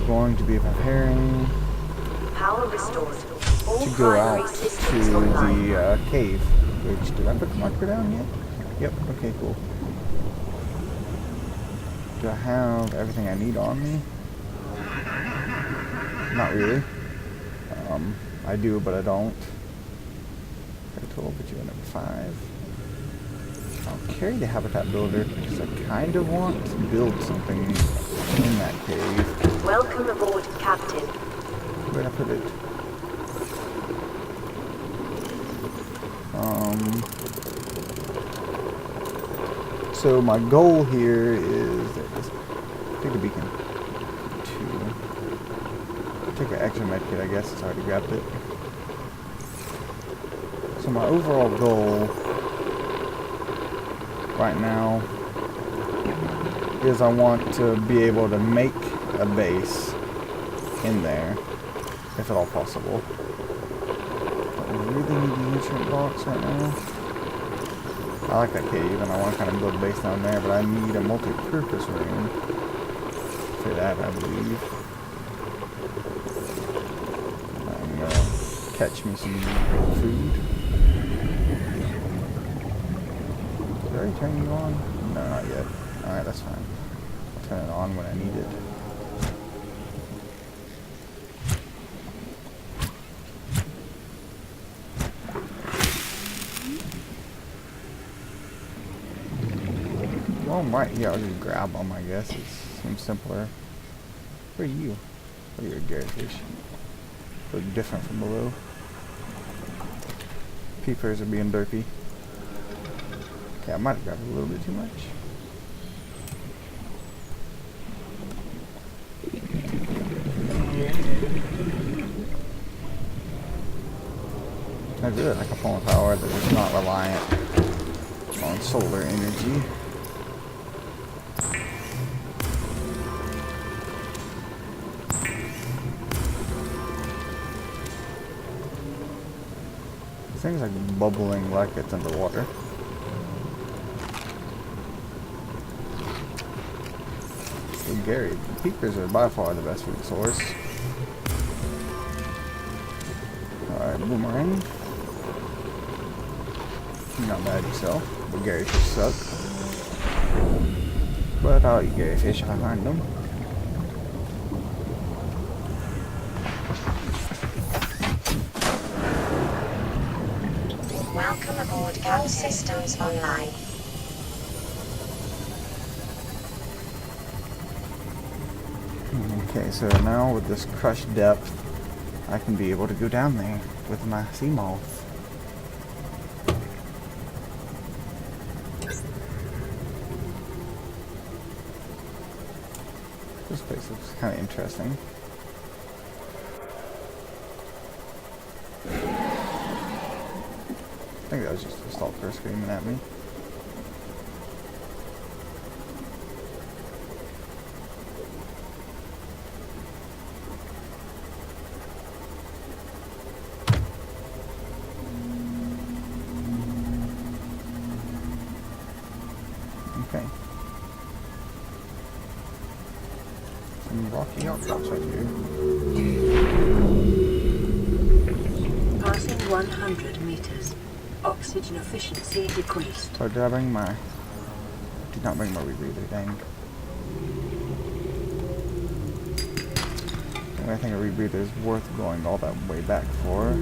going to be preparing Power restored. to go out to the cave. Which, did I put the marker down yet? Yep, okay, cool. Do I have everything I need on me? Not really. I do, but I don't. Okay, total, but you are number 5. I'll carry the habitat builder because I kind of want to build something in that cave. Welcome aboard, Captain. Where'd I put it? So my goal here is take a beacon. 2. Take an extra medkit, I guess. It's already grabbed it. So my overall goal right now is I want to be able to make a base in there, if at all possible. I really need the nutrient box right now. I like that cave and I want to kind of build a base down there, but I need a multi-purpose room for that, I believe. I'm gonna catch me some food. Did I already turn you on? No, not yet. Alright, that's fine. I'll turn it on when I need it. Well, I'm right here. I'll just grab them, I guess. It seems simpler. Where are you? Oh, you're a garretfish. Look different from below. Peepers are being derpy. Okay, I might have grabbed a little bit too much. I really like a form of power that is not reliant on solar energy. Things like bubbling like it's underwater. So Gary, the peepers are by far the best food source. Alright, boomerang. You're not mad at yourself, but Gary fish suck. But I'll eat Gary fish if I find them. Welcome aboard, Captain. All systems online. Okay, so now with this crushed depth, I can be able to go down there with my sea moth. This place looks kind of interesting. I think that was just a stalker screaming at me. Okay. Some rocky outcrops right here. Passing 100 meters. Oxygen efficiency decreased. So did I bring my... Did not bring my rebreather, dang. I think a rebreather is worth going all that way back for.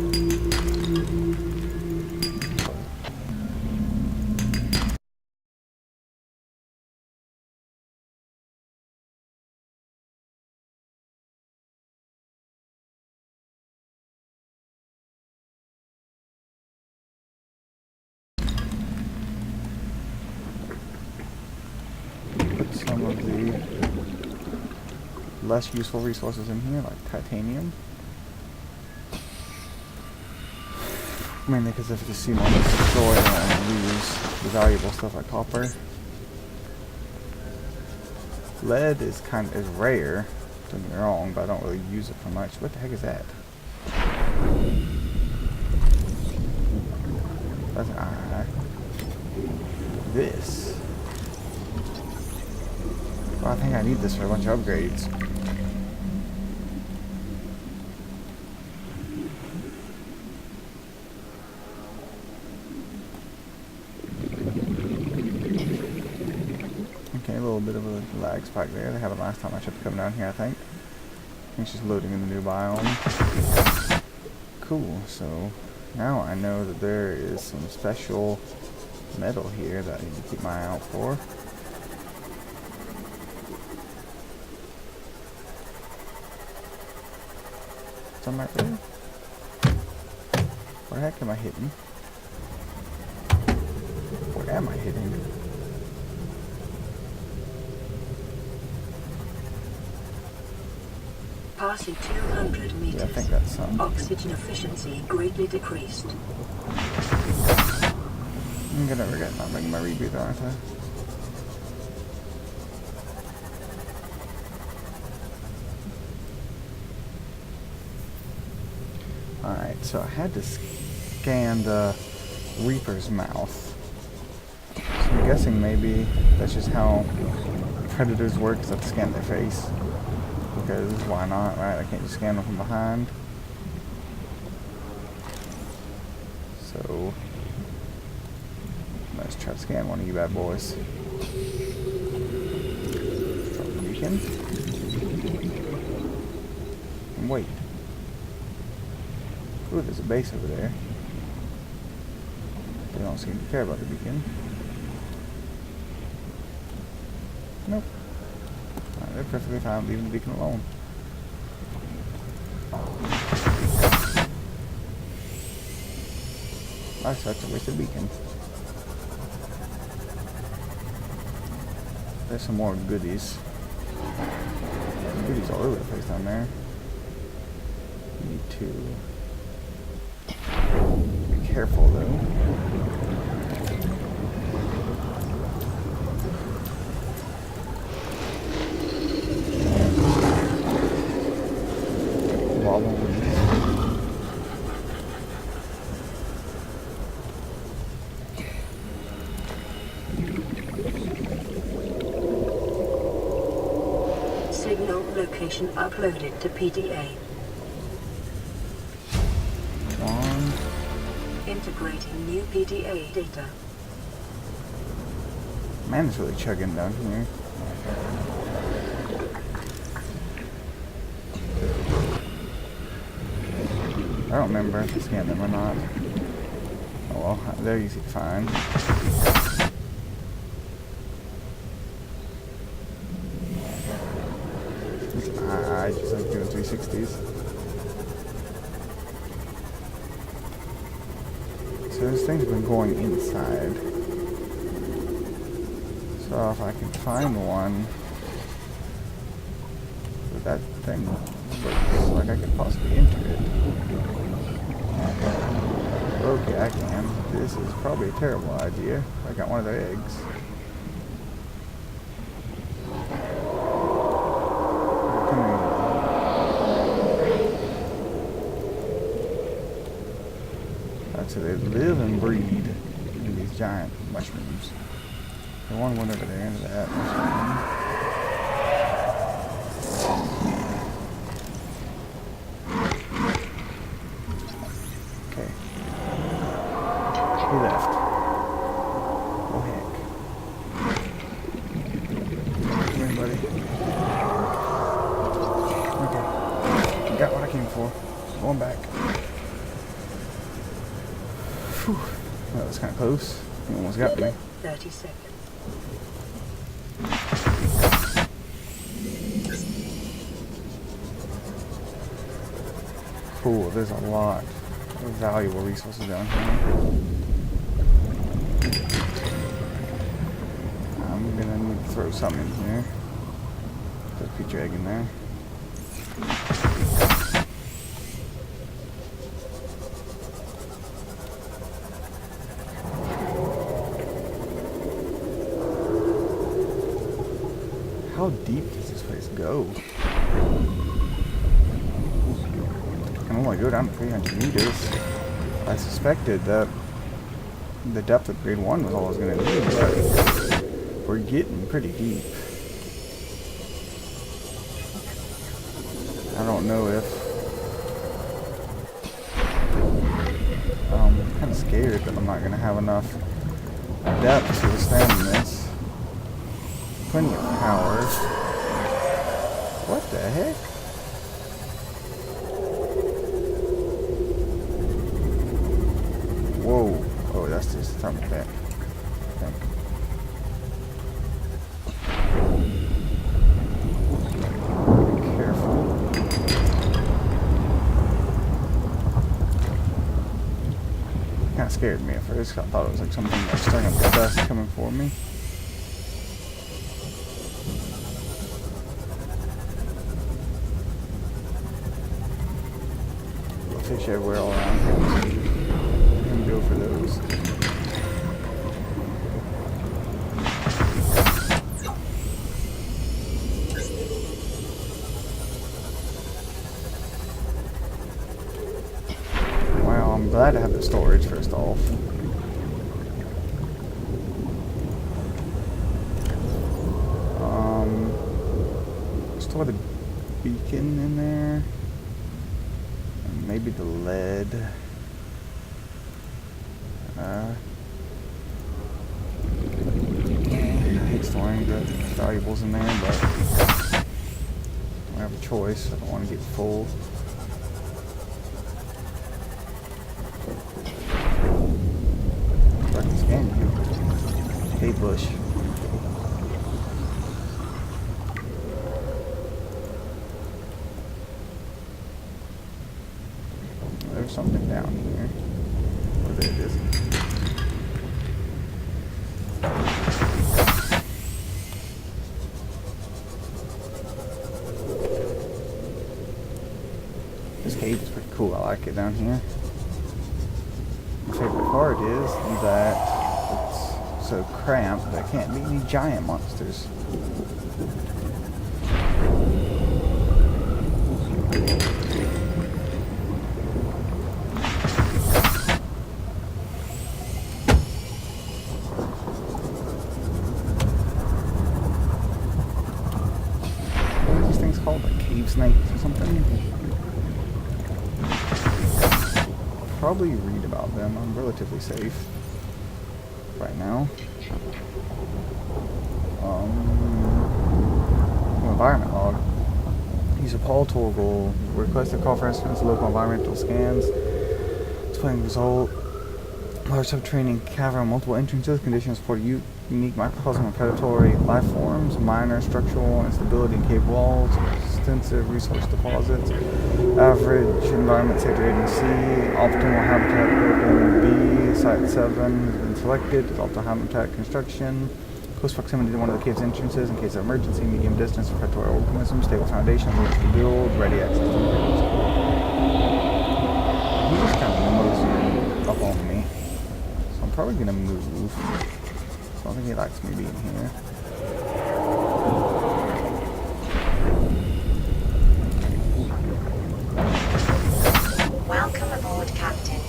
Put some of the less useful resources in here, like titanium. Mainly because if the sea moth is destroyed, I lose the valuable stuff like copper. Lead is rare, don't get me wrong, but I don't really use it for much. What the heck is that? That's an eye. This. Well, I think I need this for a bunch of upgrades. bit of a lag spike there. They happened last time I tried to come down here, I think. It's just loading in the new biome. Cool, so now I know that there is some special metal here that I need to keep my eye out for. Some right there. Where the heck am I hitting? Where am I hitting? Passing 200 meters. Yeah, I think that's some. Oxygen efficiency greatly decreased. I'm gonna regret not bringing my rebreather, aren't I? Alright, so I had to scan the Reaper's mouth. So I'm guessing maybe that's just how predators work, is I have to scan their face. Because why not, right? I can't just scan them from behind. So let's try to scan one of you bad boys. From the beacon. And wait. Ooh, there's a base over there. They don't seem to care about the beacon. Nope. They're perfectly fine leaving the beacon alone. I such a wasted beacon. There's some more goodies. Goodies all over the place down there. Need to be careful though. Signal location uploaded to PDA. One. Integrating new PDA data. Man, it's really chugging down here. I don't remember if I scanned them or not. Oh well, they're easy to find. I just like doing 360s. So this thing's been going inside. So if I can find one, that thing looks like I could possibly enter it. Okay, I can. This is probably a terrible idea. I got one of their eggs. So they live and breed in these giant mushrooms. The one went over there into that mushroom. Okay. He left. Oh heck. Come here, buddy. Okay. Got what I came for. Going back. Whew. That was kind of close. He almost got me. 30 seconds. Cool, there's a lot of valuable resources down here. I'm gonna need to throw something in here. Put a future egg in there. How deep does this place go? I can only go down to 300 meters. I suspected that the depth of grade 1 was all I was going to need, but we're getting pretty deep. I don't know if... I'm kind of scared that I'm not going to have enough depth to withstand this. Plenty of power. What the heck? Whoa. Oh, that's just a thermal vent. Be careful. Kind of scared me at first. I thought it was like something like stirring up the dust coming for me. Fish everywhere all around here. I'm gonna go for those. Wow, I'm glad to have the storage first off. Store the beacon in there. Maybe the lead. I hate storing the valuables in there, but I have a choice. I don't want to get full. I can scan you. Hey, Bush. There's something down here. Oh, there it is. This cave is pretty cool. I like it down here. My favorite part is that it's so cramped there can't be any giant monsters. Called like cave snakes or something. Probably read about them. I'm relatively safe right now. Environment log. User Paul Torgal requested call for instance local environmental scans. Displaying result. Large subterranean cavern, multiple entrances, conditions for unique microcosm of predatory life forms, minor structural instability in cave walls, extensive resource deposits, average environment sector rating C, optimal habitat open B, site 7 has been selected, optimal habitat construction, close proximity to one of the cave's entrances in case of emergency, medium distance for predatory organisms, stable foundation, limits to build, ready access to materials. He just kind of moseying up on me. I'm probably gonna move. I don't think he likes me being here. Welcome aboard, Captain.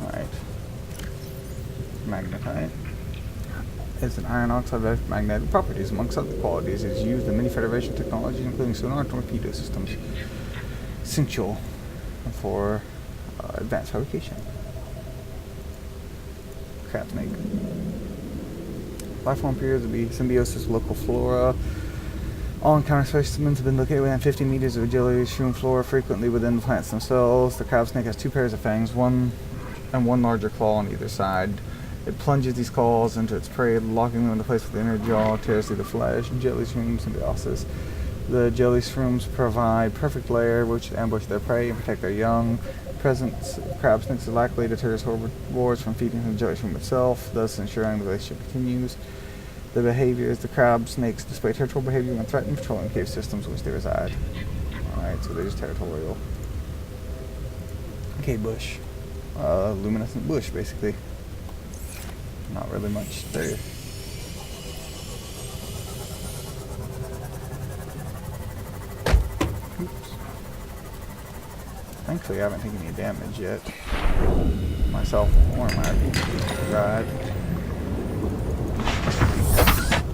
Alright. Magnetite. It's an iron oxide with magnetic properties. Amongst other qualities, it is used in many Federation technologies, including sonar and torpedo systems. Essential for advanced fabrication. Crab snake. Life form appears to be symbiosis with local flora. All encounter specimens have been located within 50 meters of agility shroom flora, frequently within the plants themselves. The crab snake has 2 pairs of fangs, one larger claw on either side. It plunges these claws into its prey, locking them into place with the inner jaw, tears through the flesh. Jelly shroom symbiosis. The jelly shrooms provide perfect lair which ambush their prey and protect their young. Presence crab snakes likely deters herbivores from feeding the jelly shroom itself, thus ensuring the relationship continues. The behaviors: the crab snakes display territorial behavior when threatened, patrolling cave systems which they reside. Alright, so they're just territorial. Okay, bush. Luminescent bush, basically. Not really much there. Thankfully, I haven't taken any damage yet. Myself or my ride.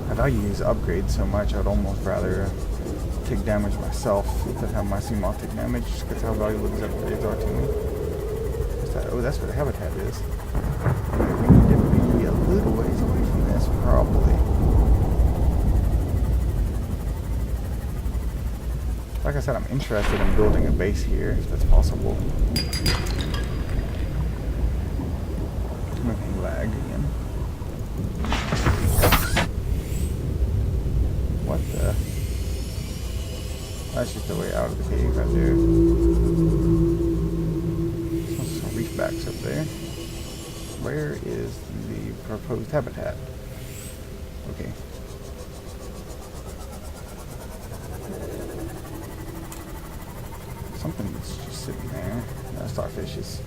I value these upgrades so much, I'd almost rather take damage myself than have my CMOS take damage, just because how valuable these upgrades are to me. What's that? Oh, that's where the habitat is. We need to be a little ways away from this, probably. Like I said, I'm interested in building a base here, if that's possible. Moving lag again. What the? That's just the way out of the cave right there. Some reef backs up there. Where is the proposed habitat? Okay. Something's just sitting there. Starfishes.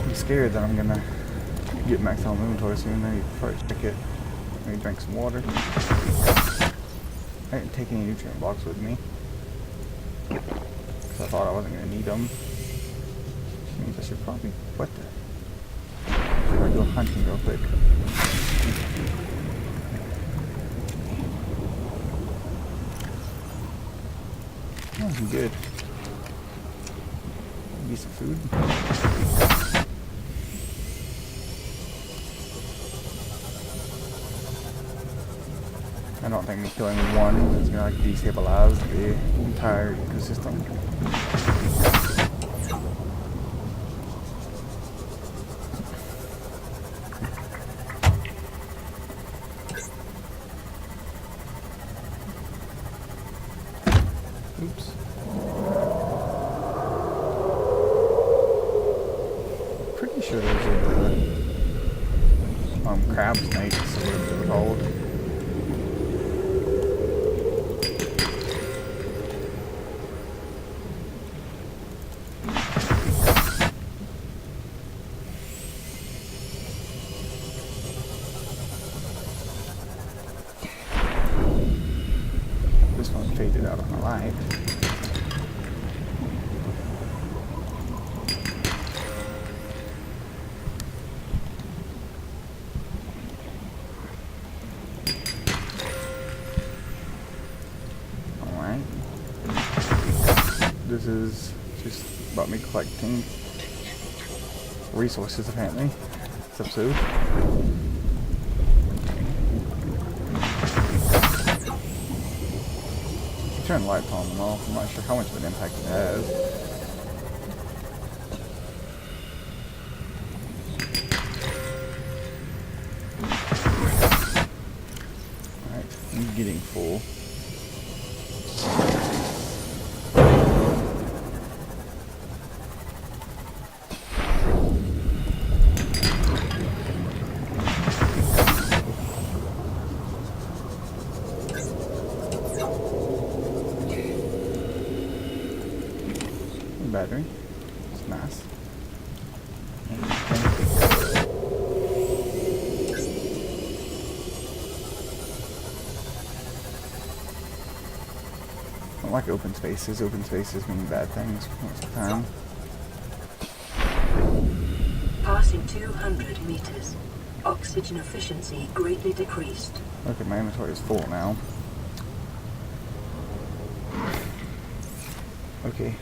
I'm scared that I'm gonna get maxed out inventory soon. I need to probably check it. Maybe drink some water. I didn't take any nutrient blocks with me, because I thought I wasn't gonna need them. Which means I should probably. What the? Should I go hunting real quick? Oh, good. Maybe some food. I don't think me killing one is gonna like destabilize the entire ecosystem. Oops. Pretty sure those are the crab snakes, or whatever they're called. This one faded out of my light. Alright. This is just about me collecting resources, apparently. This episode. Turn the lights on and off. I'm not sure how much of an impact it has. Alright, I'm getting full. Battery. It's nice. I don't like open spaces. Open spaces mean bad things most of the time. Passing 200 meters. Oxygen efficiency greatly decreased. Okay, my inventory is full now. Okay.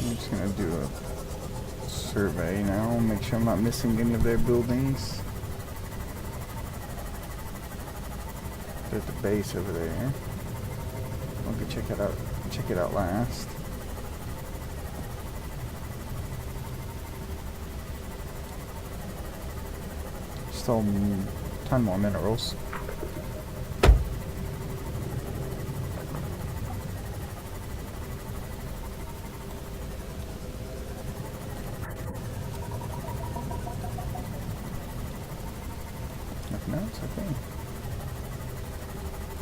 I'm just gonna do a survey now, make sure I'm not missing any of their buildings. There's the base over there. I'll go check it out last. Still a ton more minerals. Nothing else, okay.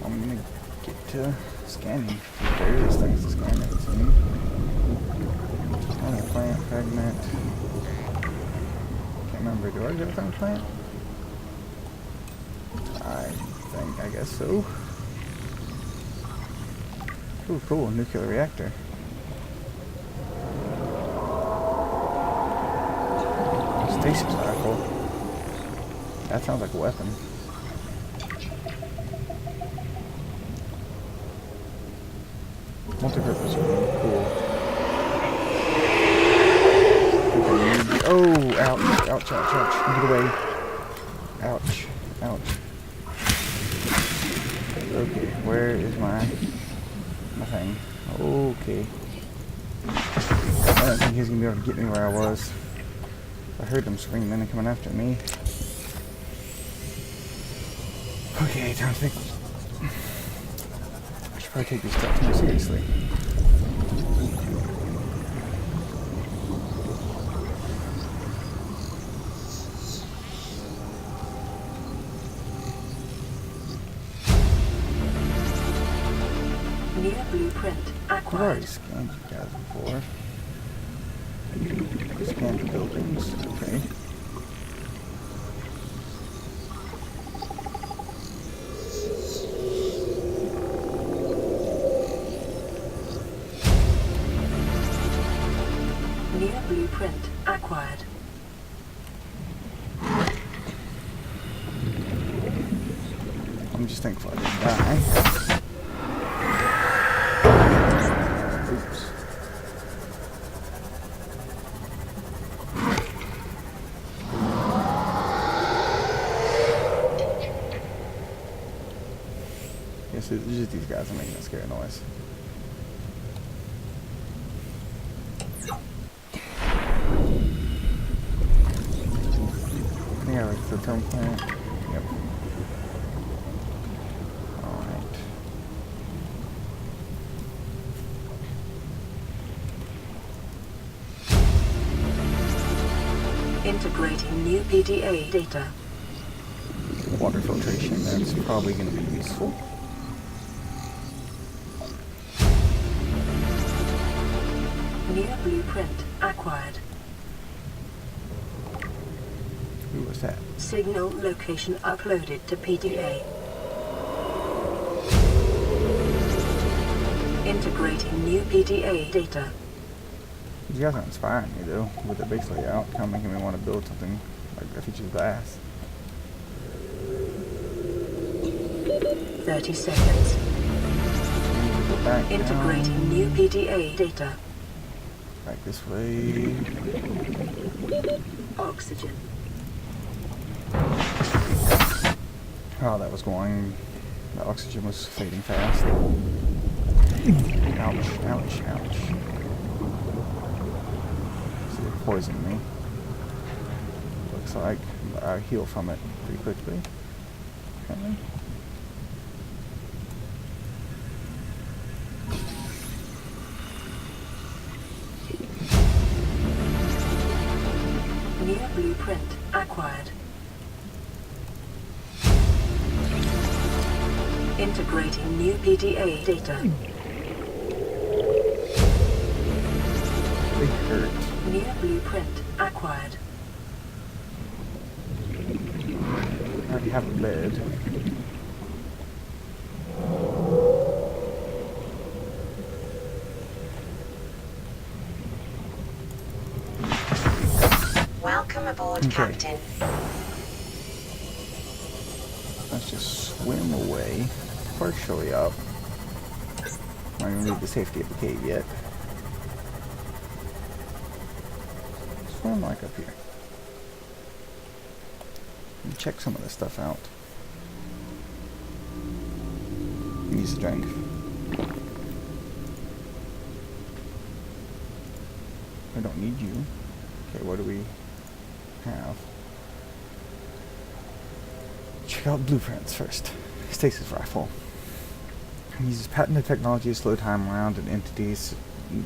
I'm gonna get to scanning. Various things to scan, it seems. Only plant fragment. Can't remember, do I have everything plant? I guess so. Ooh, cool, nuclear reactor. Stasis rifle. That sounds like a weapon. Multi-purpose room. Cool. Oh, ouch, ouch, ouch, ouch. Get away. Ouch, ouch. Okay, where is my thing? Okay. I don't think he's gonna be able to get me where I was. I heard him screaming and coming after me. Okay, time to think. I should probably take these steps more seriously. Near blueprint I've already acquired. scanned you guys before. Scan the buildings. Okay. Near blueprint acquired. I'm just thankful I didn't die. Oops. Guess it's just these guys are making a scary noise. I think I like the term plant. Yep. Alright. Integrating new PDA data. Water filtration, that's probably going to be useful. Near blueprint acquired. Who was that? Signal location uploaded to PDA. Integrating new PDA data. These guys are inspiring me though, with the base layout, kind of making me want to build something like that features glass. 30 seconds. Go back Integrating down, new PDA data. back this way. Oxygen. Oh, that was going. The oxygen was fading fast. Ouch, ouch, ouch. See, it poisoned me. Looks like I heal from it pretty quickly. Okay. Near blueprint acquired. Integrating new PDA data. It hurt. Near blueprint acquired. I already have a bed. Welcome aboard, Okay. Captain. Let's just swim away, partially up. Not gonna leave the safety of the cave yet. Swim like up here. And check some of this stuff out. Use strength. I don't need you. Okay, what do we have? Check out blueprints first. Stasis rifle. Uses patented technology to slow time around and entities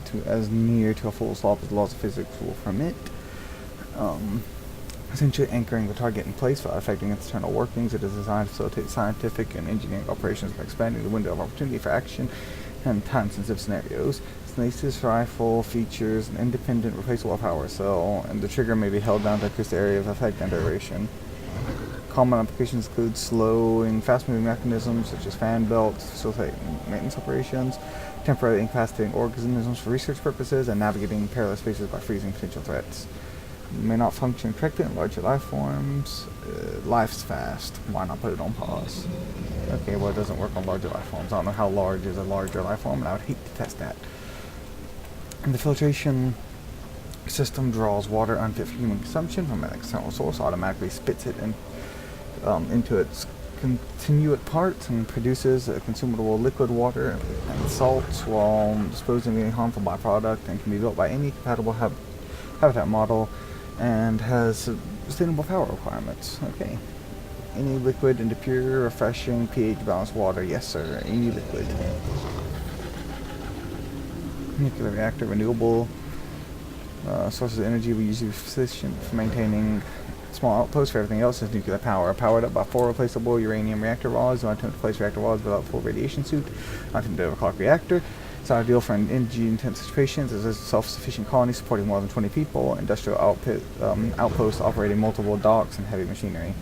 to as near to a full stop as the laws of physics will permit. Essentially anchoring the target in place without affecting its internal workings. It is designed to facilitate scientific and engineering operations by expanding the window of opportunity for action and time-sensitive scenarios. Stasis rifle features an independent replaceable power cell, and the trigger may be held down to increase the area of effect and duration. Common applications include slowing fast-moving mechanisms such as fan belts, facilitating maintenance operations, temporarily incapacitating organisms for research purposes, and navigating perilous spaces by freezing potential threats. May not function correctly in larger life forms. Life's fast. Why not put it on pause? Okay, well, it doesn't work on larger life forms. I don't know how large is a larger life form, and I would hate to test that. And the filtration system draws water unfit for human consumption from an external source, automatically spits it into its continuate parts, and produces a consumable liquid water and salts while disposing of any harmful byproduct, and can be built by any compatible habitat model, and has sustainable power requirements. Okay. Any liquid into pure, refreshing, pH balanced water. Yes, sir. Any liquid. Nuclear reactor, renewable sources of energy will usually be sufficient for maintaining small outposts. For everything else is nuclear power. Powered up by 4 replaceable uranium reactor rods. Not attempt to place reactor rods without full radiation suit. Not attempt to overclock reactor. It's not ideal for energy-intensive situations. It's a self-sufficient colony supporting more than 20 people. Industrial outposts operating multiple docks and heavy machinery.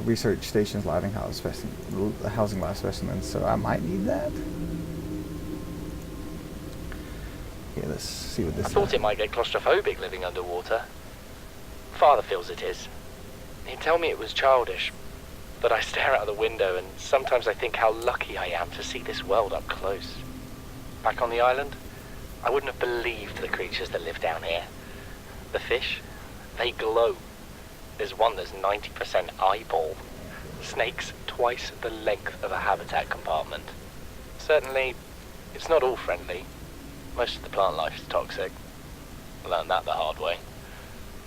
Research stations, housing lab specimens. So I might need that. Okay, let's see what this is. I thought it might get claustrophobic living underwater. Father feels it is. He'd tell me it was childish, but I stare out the window and sometimes I think how lucky I am to see this world up close. Back on the island, I wouldn't have believed the creatures that live down here. The fish, they glow. There's one that's 90% eyeball. Snakes twice the length of a habitat compartment. Certainly, it's not all friendly. Most of the plant life is toxic. I learned that the hard way.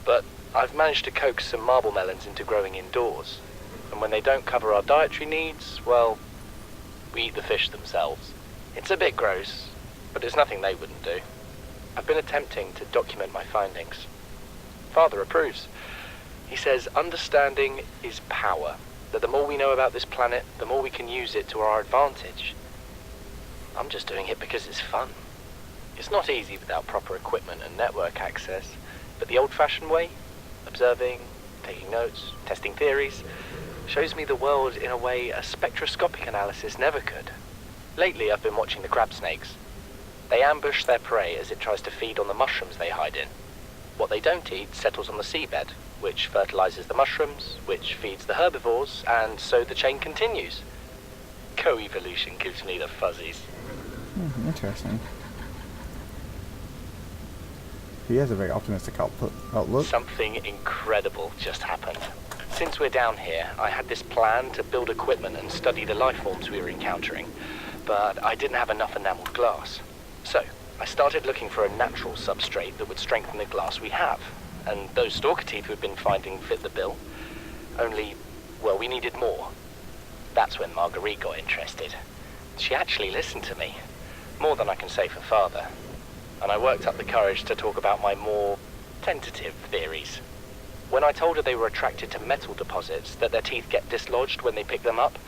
But I've managed to coax some marble melons into growing indoors. And when they don't cover our dietary needs, well, we eat the fish themselves. It's a bit gross, but it's nothing they wouldn't do. I've been attempting to document my findings. Father approves. He says understanding is power, that the more we know about this planet, the more we can use it to our advantage. I'm just doing it because it's fun. It's not easy without proper equipment and network access, but the old-fashioned way, observing, taking notes, testing theories, shows me the world in a way a spectroscopic analysis never could. Lately I've been watching the crab snakes. They ambush their prey as it tries to feed on the mushrooms they hide in. What they don't eat settles on the seabed, which fertilizes the mushrooms, which feeds the herbivores, and so the chain continues. Co-evolution gives me the fuzzies. Interesting. He has a very optimistic outlook. Something incredible just happened. Since we're down here, I had this plan to build equipment and study the life forms we were encountering, but I didn't have enough enameled glass. So, I started looking for a natural substrate that would strengthen the glass we have, and those stalker teeth we've been finding fit the bill. Only, well, we needed more. That's when Marguerite got interested. She actually listened to me, more than I can say for Father. And I worked up the courage to talk about my more tentative theories. When I told her they were attracted to metal deposits, that their teeth get dislodged when they pick them up,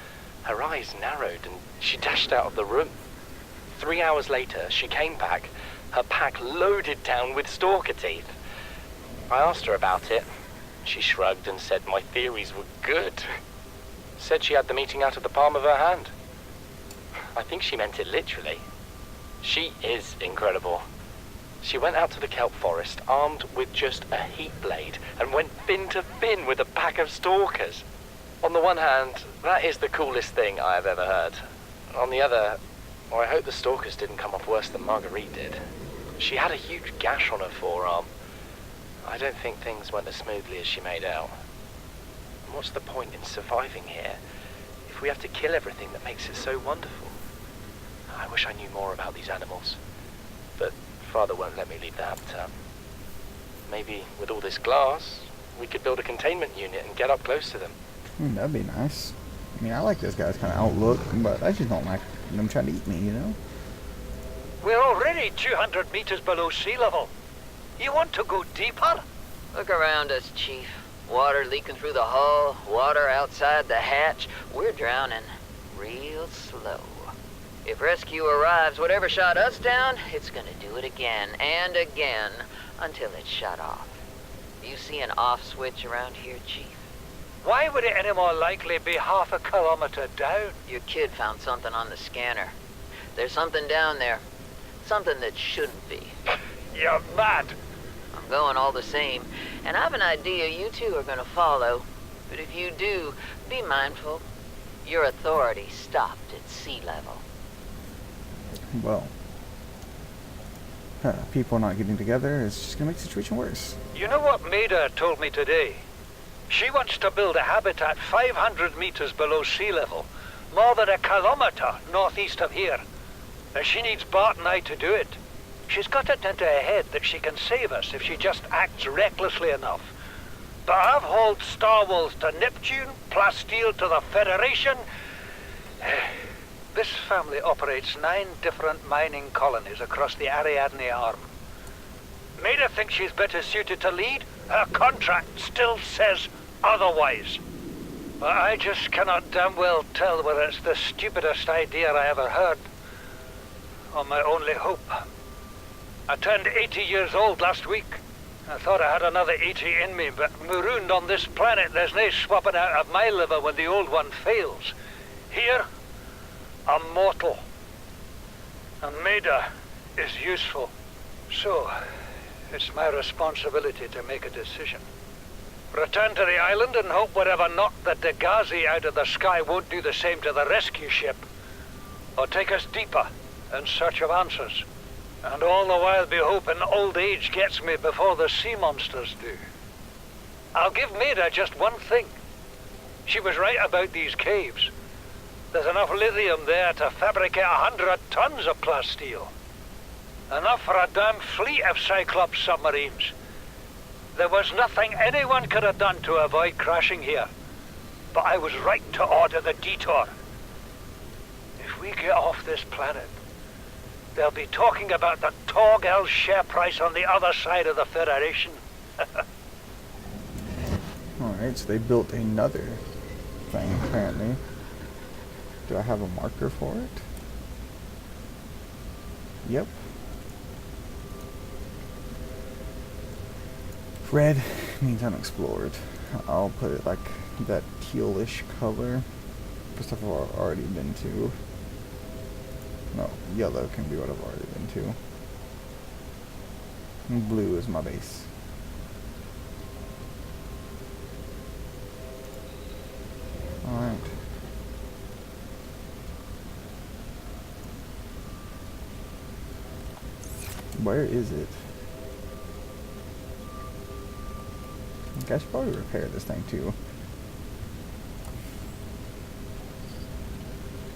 her eyes narrowed and she dashed out of the room. 3 hours later, she came back, her pack loaded down with stalker teeth. I asked her about it. She shrugged and said my theories were good. Said she had the meeting out of the palm of her hand. I think she meant it literally. She is incredible. She went out to the kelp forest armed with just a heat blade and went fin to fin with a pack of stalkers. On the one hand, that is the coolest thing I have ever heard. On the other, well, I hope the stalkers didn't come off worse than Marguerite did. She had a huge gash on her forearm. I don't think things went as smoothly as she made out. What's the point in surviving here if we have to kill everything that makes it so wonderful? I wish I knew more about these animals, but Father won't let me leave the habitat. Maybe with all this glass, we could build a containment unit and get up close to them. That'd be nice. I mean, I like this guy's kind of outlook, but I just don't like them trying to eat me, you know? We're already 200 meters below sea level. You want to go deeper? Look around us, Chief. Water leaking through the hull, water outside the hatch. We're drowning real slow. If rescue arrives, whatever shot us down, it's gonna do it again and again until it's shut off. You see an off switch around here, Chief? Why would it any more likely be half a kilometer down? Your kid found something on the scanner. There's something down there. Something that shouldn't be. You're mad. I'm going all the same, and I've an idea you two are gonna follow. But if you do, be mindful. Your authority stopped at sea level. Well, people not getting together is just gonna make the situation worse. You know what Maida told me today? She wants to build a habitat 500 meters below sea level, more than a kilometer northeast of here. And she needs Bart and I to do it. She's got it into her head that she can save us if she just acts recklessly enough. But I've hauled Star Wars to Neptune, Plasteel to the Federation. This family operates 9 different mining colonies across the Ariadne Arm. Maida thinks she's better suited to lead. Her contract still says otherwise. But I just cannot damn well tell whether it's the stupidest idea I ever heard, or my only hope. I turned 80 years old last week. I thought I had another 80 in me, but marooned on this planet, there's no swapping out of my liver when the old one fails. Here, I'm mortal. And Maida is useful. So, it's my responsibility to make a decision. Return to the island and hope whatever knocked the Degazi out of the sky won't do the same to the rescue ship. Or take us deeper in search of answers. And all the while be hoping old age gets me before the sea monsters do. I'll give Maida just one thing. She was right about these caves. There's enough lithium there to fabricate 100 tons of plasteel. Enough for a damn fleet of Cyclops submarines. There was nothing anyone could have done to avoid crashing here. But I was right to order the detour. If we get off this planet, they'll be talking about the Torgal share price on the other side of the Federation. Alright, so they built another thing, apparently. Do I have a marker for it? Yep. Red means unexplored. I'll put it like that tealish color for stuff I've already been to. No, yellow can be what I've already been to. And blue is my base. Alright. Where is it? I should probably repair this thing too.